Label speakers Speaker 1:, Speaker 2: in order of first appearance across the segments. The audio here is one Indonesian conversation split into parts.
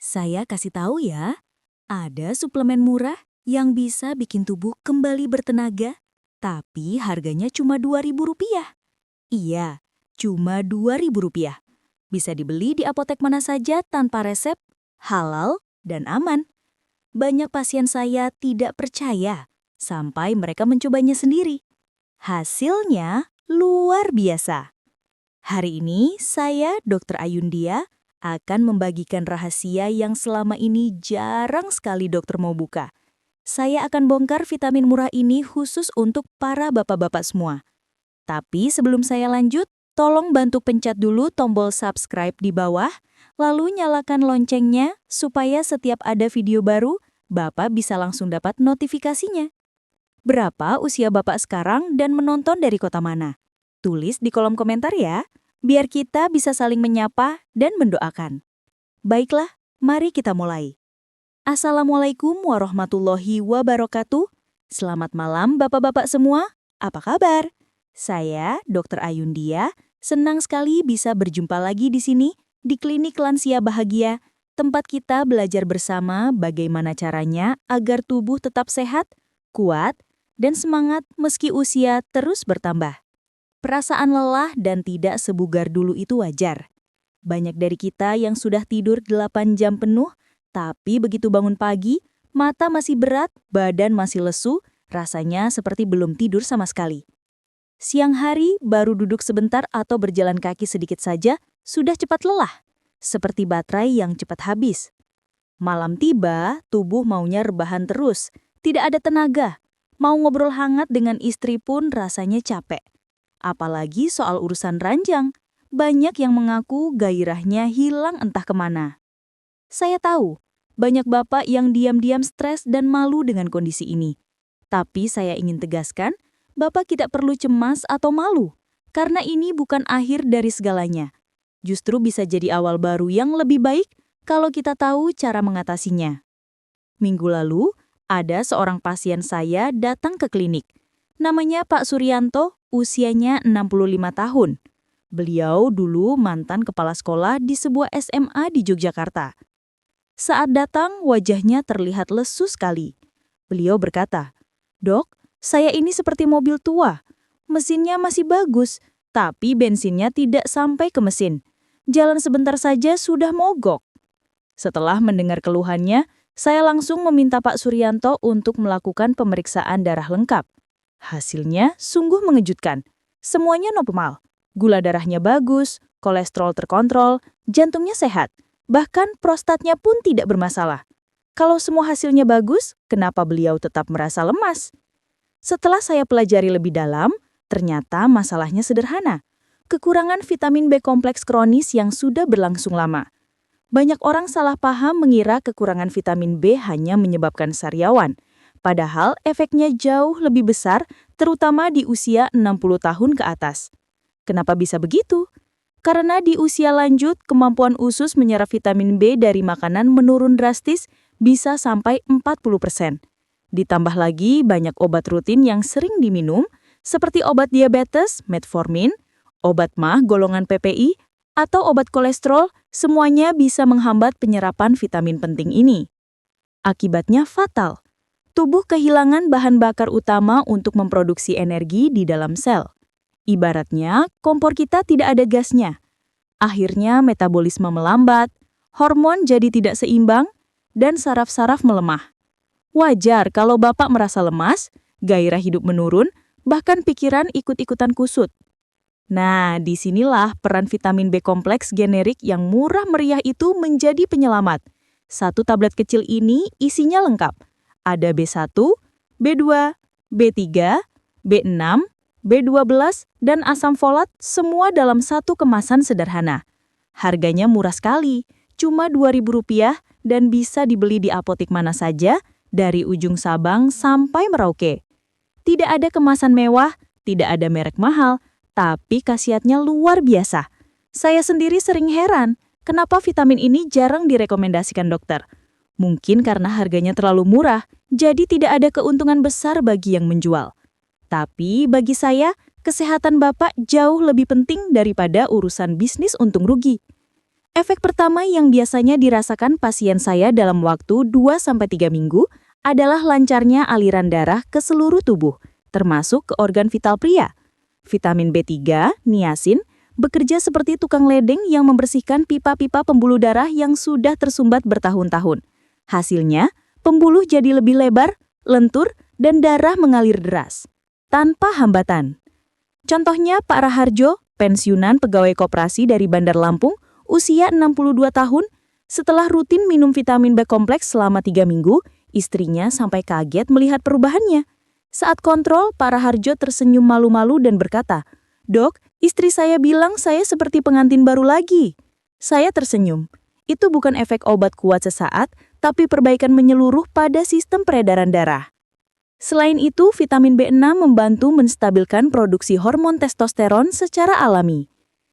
Speaker 1: Saya kasih tahu ya, ada suplemen murah yang bisa bikin tubuh kembali bertenaga, tapi harganya cuma Rp2.000. Iya, cuma Rp2.000. Bisa dibeli di apotek mana saja tanpa resep, halal, dan aman. Banyak pasien saya tidak percaya sampai mereka mencobanya sendiri. Hasilnya luar biasa. Hari ini saya, Dr. Ayundia, akan membagikan rahasia yang selama ini jarang sekali dokter mau buka. Saya akan bongkar vitamin murah ini khusus untuk para bapak-bapak semua. Tapi sebelum saya lanjut, tolong bantu pencet dulu tombol subscribe di bawah, lalu nyalakan loncengnya supaya setiap ada video baru, Bapak bisa langsung dapat notifikasinya. Berapa usia Bapak sekarang dan menonton dari kota mana? Tulis di kolom komentar ya, biar kita bisa saling menyapa dan mendoakan. Baiklah, mari kita mulai. Assalamualaikum warahmatullahi wabarakatuh. Selamat malam bapak-bapak semua, apa kabar? Saya, Dr. Ayundia, senang sekali bisa berjumpa lagi di sini, di Klinik Lansia Bahagia, tempat kita belajar bersama bagaimana caranya agar tubuh tetap sehat, kuat, dan semangat meski usia terus bertambah. Perasaan lelah dan tidak sebugar dulu itu wajar. Banyak dari kita yang sudah tidur 8 jam penuh, tapi begitu bangun pagi, mata masih berat, badan masih lesu, rasanya seperti belum tidur sama sekali. Siang hari baru duduk sebentar atau berjalan kaki sedikit saja, sudah cepat lelah, seperti baterai yang cepat habis. Malam tiba, tubuh maunya rebahan terus, tidak ada tenaga. Mau ngobrol hangat dengan istri pun rasanya capek. Apalagi soal urusan ranjang, banyak yang mengaku gairahnya hilang entah kemana. Saya tahu, banyak bapak yang diam-diam stres dan malu dengan kondisi ini. Tapi saya ingin tegaskan, bapak tidak perlu cemas atau malu, karena ini bukan akhir dari segalanya. Justru bisa jadi awal baru yang lebih baik kalau kita tahu cara mengatasinya. Minggu lalu, ada seorang pasien saya datang ke klinik. Namanya Pak Suryanto, usianya 65 tahun. Beliau dulu mantan kepala sekolah di sebuah SMA di Yogyakarta. Saat datang, wajahnya terlihat lesu sekali. Beliau berkata, "Dok, saya ini seperti mobil tua. Mesinnya masih bagus, tapi bensinnya tidak sampai ke mesin. Jalan sebentar saja sudah mogok." Setelah mendengar keluhannya, saya langsung meminta Pak Suryanto untuk melakukan pemeriksaan darah lengkap. Hasilnya sungguh mengejutkan. Semuanya normal. Gula darahnya bagus, kolesterol terkontrol, jantungnya sehat. Bahkan prostatnya pun tidak bermasalah. Kalau semua hasilnya bagus, kenapa beliau tetap merasa lemas? Setelah saya pelajari lebih dalam, ternyata masalahnya sederhana. Kekurangan vitamin B kompleks kronis yang sudah berlangsung lama. Banyak orang salah paham mengira kekurangan vitamin B hanya menyebabkan sariawan. Padahal efeknya jauh lebih besar, terutama di usia 60 tahun ke atas. Kenapa bisa begitu? Karena di usia lanjut, kemampuan usus menyerap vitamin B dari makanan menurun drastis, bisa sampai 40%. Ditambah lagi banyak obat rutin yang sering diminum, seperti obat diabetes, metformin, obat MAH golongan PPI, atau obat kolesterol, semuanya bisa menghambat penyerapan vitamin penting ini. Akibatnya fatal. Tubuh kehilangan bahan bakar utama untuk memproduksi energi di dalam sel. Ibaratnya, kompor kita tidak ada gasnya. Akhirnya metabolisme melambat, hormon jadi tidak seimbang, dan saraf-saraf melemah. Wajar kalau Bapak merasa lemas, gairah hidup menurun, bahkan pikiran ikut-ikutan kusut. Nah, disinilah peran vitamin B kompleks generik yang murah meriah itu menjadi penyelamat. Satu tablet kecil ini isinya lengkap. Ada B1, B2, B3, B6, B12, dan asam folat semua dalam satu kemasan sederhana. Harganya murah sekali, cuma Rp2.000 dan bisa dibeli di apotek mana saja, dari ujung Sabang sampai Merauke. Tidak ada kemasan mewah, tidak ada merek mahal, tapi khasiatnya luar biasa. Saya sendiri sering heran, kenapa vitamin ini jarang direkomendasikan dokter. Mungkin karena harganya terlalu murah, jadi tidak ada keuntungan besar bagi yang menjual. Tapi bagi saya, kesehatan Bapak jauh lebih penting daripada urusan bisnis untung rugi. Efek pertama yang biasanya dirasakan pasien saya dalam waktu 2-3 minggu adalah lancarnya aliran darah ke seluruh tubuh, termasuk ke organ vital pria. Vitamin B3, niacin, bekerja seperti tukang ledeng yang membersihkan pipa-pipa pembuluh darah yang sudah tersumbat bertahun-tahun. Hasilnya, pembuluh jadi lebih lebar, lentur, dan darah mengalir deras, tanpa hambatan. Contohnya Pak Raharjo, pensiunan pegawai koperasi dari Bandar Lampung, usia 62 tahun, setelah rutin minum vitamin B kompleks selama 3 minggu, istrinya sampai kaget melihat perubahannya. Saat kontrol, Pak Raharjo tersenyum malu-malu dan berkata, "Dok, istri saya bilang saya seperti pengantin baru lagi." Saya tersenyum. Itu bukan efek obat kuat sesaat, tapi perbaikan menyeluruh pada sistem peredaran darah. Selain itu, vitamin B6 membantu menstabilkan produksi hormon testosteron secara alami.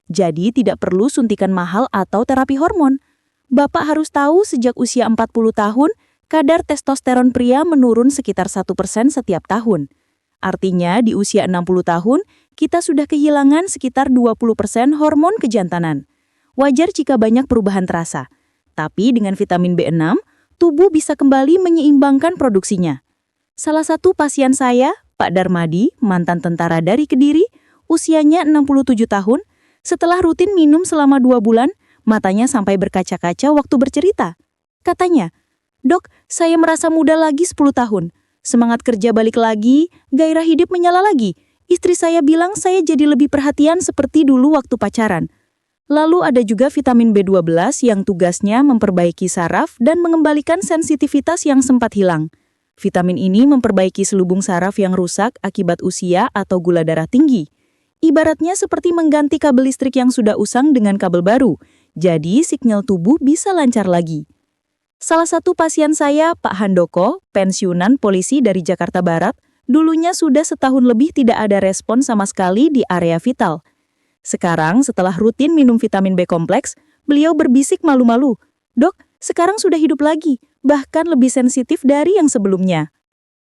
Speaker 1: Jadi tidak perlu suntikan mahal atau terapi hormon. Bapak harus tahu sejak usia 40 tahun, kadar testosteron pria menurun sekitar 1% setiap tahun. Artinya di usia 60 tahun, kita sudah kehilangan sekitar 20% hormon kejantanan. Wajar jika banyak perubahan terasa. Tapi dengan vitamin B6, tubuh bisa kembali menyeimbangkan produksinya. Salah satu pasien saya, Pak Darmadi, mantan tentara dari Kediri, usianya 67 tahun, setelah rutin minum selama 2 bulan, matanya sampai berkaca-kaca waktu bercerita. Katanya, "Dok, saya merasa muda lagi 10 tahun. Semangat kerja balik lagi, gairah hidup menyala lagi. Istri saya bilang saya jadi lebih perhatian seperti dulu waktu pacaran." Lalu ada juga vitamin B12 yang tugasnya memperbaiki saraf dan mengembalikan sensitivitas yang sempat hilang. Vitamin ini memperbaiki selubung saraf yang rusak akibat usia atau gula darah tinggi. Ibaratnya seperti mengganti kabel listrik yang sudah usang dengan kabel baru, jadi sinyal tubuh bisa lancar lagi. Salah satu pasien saya, Pak Handoko, pensiunan polisi dari Jakarta Barat, dulunya sudah setahun lebih tidak ada respon sama sekali di area vital. Sekarang setelah rutin minum vitamin B kompleks, beliau berbisik malu-malu, "Dok, sekarang sudah hidup lagi, bahkan lebih sensitif dari yang sebelumnya."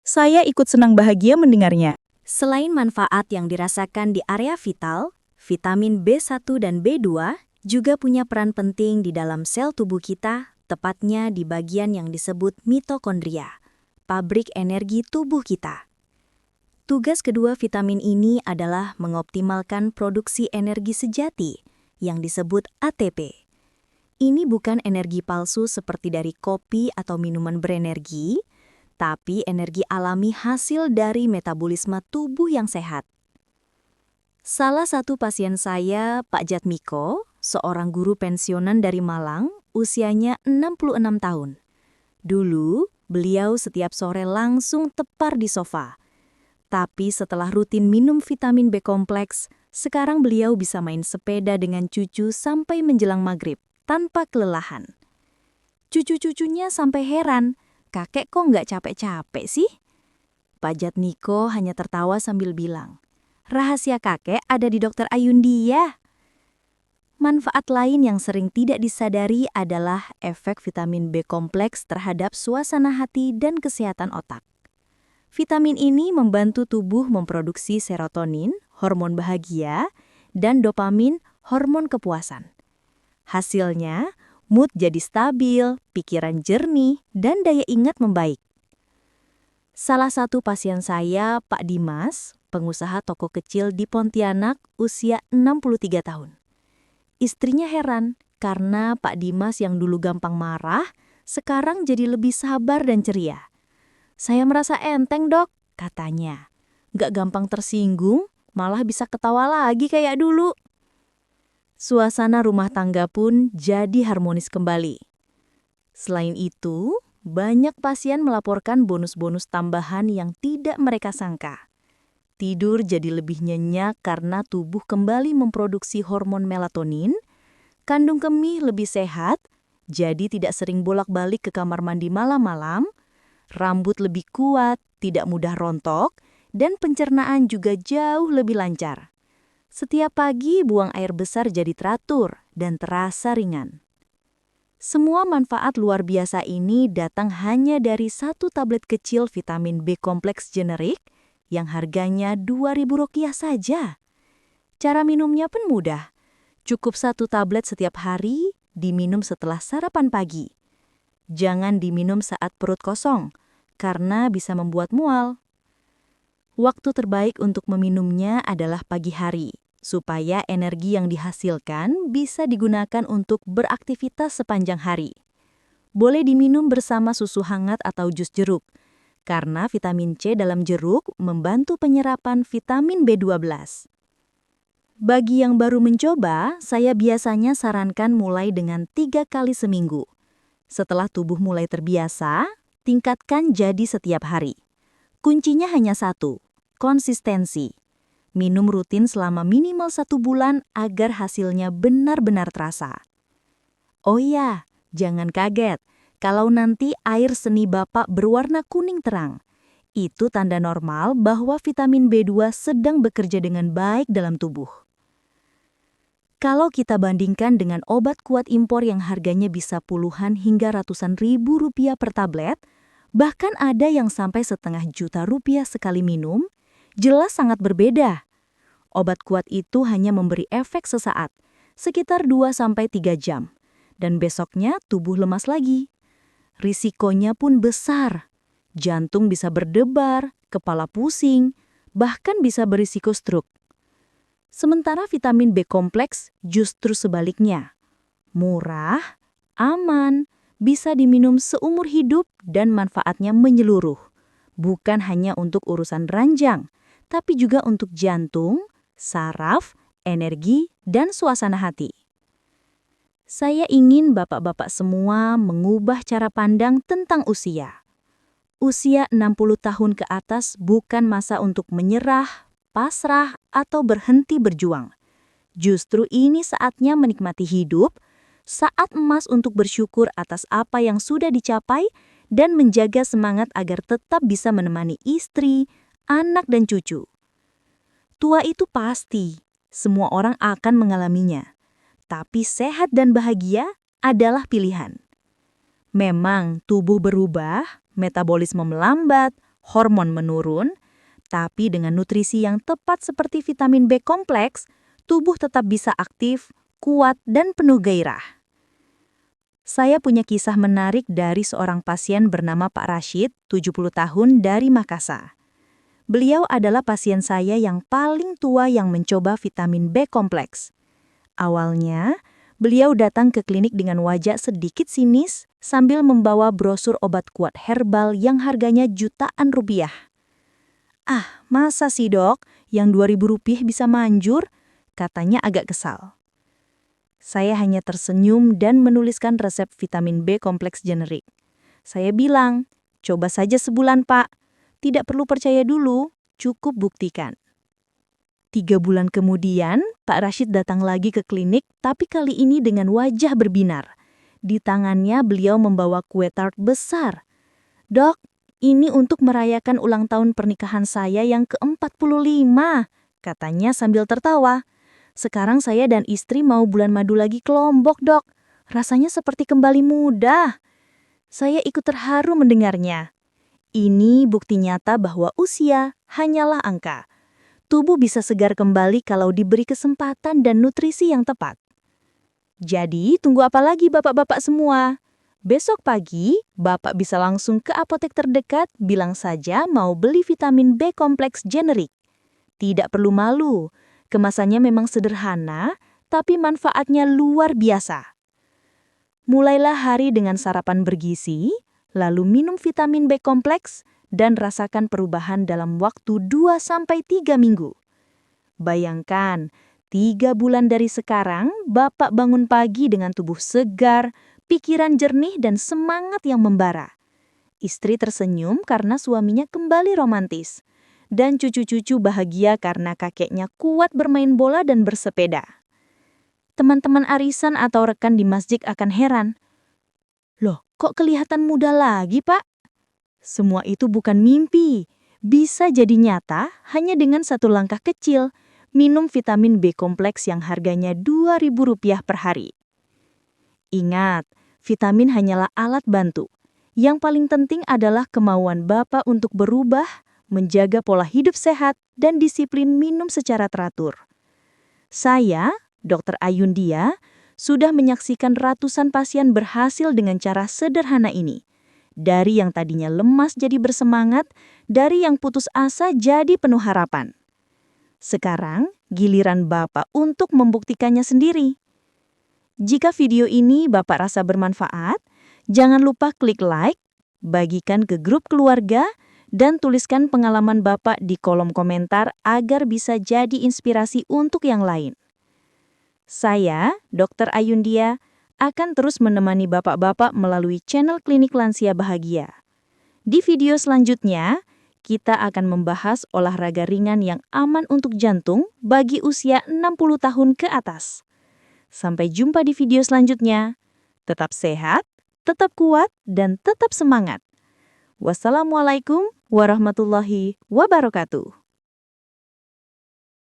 Speaker 1: Saya ikut senang bahagia mendengarnya. Selain manfaat yang dirasakan di area vital, vitamin B1 dan B2 juga punya peran penting di dalam sel tubuh kita, tepatnya di bagian yang disebut mitokondria, pabrik energi tubuh kita. Tugas kedua vitamin ini adalah mengoptimalkan produksi energi sejati yang disebut ATP. Ini bukan energi palsu seperti dari kopi atau minuman berenergi, tapi energi alami hasil dari metabolisme tubuh yang sehat. Salah satu pasien saya, Pak Jatmiko, seorang guru pensiunan dari Malang, usianya 66 tahun. Dulu, beliau setiap sore langsung tepar di sofa. Tapi setelah rutin minum vitamin B kompleks, sekarang beliau bisa main sepeda dengan cucu sampai menjelang maghrib, tanpa kelelahan. Cucu-cucunya sampai heran, "Kakek kok nggak capek-capek sih?" Pak Jatmiko hanya tertawa sambil bilang, "Rahasia kakek ada di Dokter Ayundia." Manfaat lain yang sering tidak disadari adalah efek vitamin B kompleks terhadap suasana hati dan kesehatan otak. Vitamin ini membantu tubuh memproduksi serotonin, hormon bahagia, dan dopamin, hormon kepuasan. Hasilnya, mood jadi stabil, pikiran jernih, dan daya ingat membaik. Salah satu pasien saya, Pak Dimas, pengusaha toko kecil di Pontianak, usia 63 tahun. Istrinya heran karena Pak Dimas yang dulu gampang marah, sekarang jadi lebih sabar dan ceria. "Saya merasa enteng, Dok," katanya. "Gak gampang tersinggung, malah bisa ketawa lagi kayak dulu." Suasana rumah tangga pun jadi harmonis kembali. Selain itu, banyak pasien melaporkan bonus-bonus tambahan yang tidak mereka sangka. Tidur jadi lebih nyenyak karena tubuh kembali memproduksi hormon melatonin, kandung kemih lebih sehat, jadi tidak sering bolak-balik ke kamar mandi malam-malam, rambut lebih kuat, tidak mudah rontok, dan pencernaan juga jauh lebih lancar. Setiap pagi buang air besar jadi teratur dan terasa ringan. Semua manfaat luar biasa ini datang hanya dari satu tablet kecil vitamin B kompleks generik yang harganya Rp2.000 saja. Cara minumnya pun mudah. Cukup 1 tablet setiap hari, diminum setelah sarapan pagi. Jangan diminum saat perut kosong, karena bisa membuat mual. Waktu terbaik untuk meminumnya adalah pagi hari, supaya energi yang dihasilkan bisa digunakan untuk beraktivitas sepanjang hari. Boleh diminum bersama susu hangat atau jus jeruk, karena vitamin C dalam jeruk membantu penyerapan vitamin B12. Bagi yang baru mencoba, saya biasanya sarankan mulai dengan 3 kali seminggu. Setelah tubuh mulai terbiasa, tingkatkan jadi setiap hari. Kuncinya hanya satu, konsistensi. Minum rutin selama minimal 1 bulan agar hasilnya benar-benar terasa. Oh iya, jangan kaget kalau nanti air seni Bapak berwarna kuning terang. Itu tanda normal bahwa vitamin B2 sedang bekerja dengan baik dalam tubuh. Kalau kita bandingkan dengan obat kuat impor yang harganya bisa puluhan hingga ratusan ribu rupiah per tablet, bahkan ada yang sampai setengah juta rupiah sekali minum, jelas sangat berbeda. Obat kuat itu hanya memberi efek sesaat, sekitar 2-3 jam, dan besoknya tubuh lemas lagi. Risikonya pun besar. Jantung bisa berdebar, kepala pusing, bahkan bisa berisiko stroke. Sementara vitamin B kompleks justru sebaliknya. Murah, aman, bisa diminum seumur hidup dan manfaatnya menyeluruh. Bukan hanya untuk urusan ranjang, tapi juga untuk jantung, saraf, energi, dan suasana hati. Saya ingin bapak-bapak semua mengubah cara pandang tentang usia. Usia 60 tahun ke atas bukan masa untuk menyerah, pasrah, atau berhenti berjuang. Justru ini saatnya menikmati hidup, saat emas untuk bersyukur atas apa yang sudah dicapai dan menjaga semangat agar tetap bisa menemani istri, anak, dan cucu. Tua itu pasti, semua orang akan mengalaminya. Tapi sehat dan bahagia adalah pilihan. Memang tubuh berubah, metabolisme melambat, hormon menurun, tapi dengan nutrisi yang tepat seperti vitamin B kompleks, tubuh tetap bisa aktif, kuat, dan penuh gairah. Saya punya kisah menarik dari seorang pasien bernama Pak Rashid, 70 tahun dari Makassar. Beliau adalah pasien saya yang paling tua yang mencoba vitamin B kompleks. Awalnya, beliau datang ke klinik dengan wajah sedikit sinis sambil membawa brosur obat kuat herbal yang harganya jutaan rupiah. "Ah, masa sih dok, yang 2.000 rupiah bisa manjur?" katanya agak kesal. Saya hanya tersenyum dan menuliskan resep vitamin B kompleks generik. Saya bilang, "Coba saja sebulan pak, tidak perlu percaya dulu, cukup buktikan." 3 bulan kemudian, Pak Rashid datang lagi ke klinik, tapi kali ini dengan wajah berbinar. Di tangannya beliau membawa kue tart besar. "Dok, ini untuk merayakan ulang tahun pernikahan saya yang ke-45, katanya sambil tertawa. "Sekarang saya dan istri mau bulan madu lagi ke Lombok, dok. Rasanya seperti kembali muda." Saya ikut terharu mendengarnya. Ini bukti nyata bahwa usia hanyalah angka. Tubuh bisa segar kembali kalau diberi kesempatan dan nutrisi yang tepat. Jadi, tunggu apa lagi bapak-bapak semua? Besok pagi, Bapak bisa langsung ke apotek terdekat, bilang saja mau beli vitamin B kompleks generik. Tidak perlu malu, kemasannya memang sederhana, tapi manfaatnya luar biasa. Mulailah hari dengan sarapan bergizi, lalu minum vitamin B kompleks, dan rasakan perubahan dalam waktu 2-3 minggu. Bayangkan, 3 bulan dari sekarang, Bapak bangun pagi dengan tubuh segar, pikiran jernih dan semangat yang membara. Istri tersenyum karena suaminya kembali romantis. Dan cucu-cucu bahagia karena kakeknya kuat bermain bola dan bersepeda. Teman-teman arisan atau rekan di masjid akan heran. "Loh, kok kelihatan muda lagi, Pak?" Semua itu bukan mimpi. Bisa jadi nyata hanya dengan satu langkah kecil, minum vitamin B kompleks yang harganya Rp2.000 per hari. Ingat, vitamin hanyalah alat bantu. Yang paling penting adalah kemauan Bapak untuk berubah, menjaga pola hidup sehat, dan disiplin minum secara teratur. Saya, Dr. Ayundia,
Speaker 2: sudah menyaksikan ratusan pasien berhasil dengan cara sederhana ini. Dari yang tadinya lemas jadi bersemangat, dari yang putus asa jadi penuh harapan. Sekarang, giliran Bapak untuk membuktikannya sendiri. Jika video ini Bapak rasa bermanfaat, jangan lupa klik like, bagikan ke grup keluarga, dan tuliskan pengalaman Bapak di kolom komentar agar bisa jadi inspirasi untuk yang lain. Saya, Dr. Ayundia, akan terus menemani Bapak-Bapak melalui channel Klinik Lansia Bahagia. Di video selanjutnya, kita akan membahas olahraga ringan yang aman untuk jantung bagi usia 60 tahun ke atas. Sampai jumpa di video selanjutnya. Tetap sehat, tetap kuat, dan tetap semangat. Wassalamualaikum warahmatullahi wabarakatuh.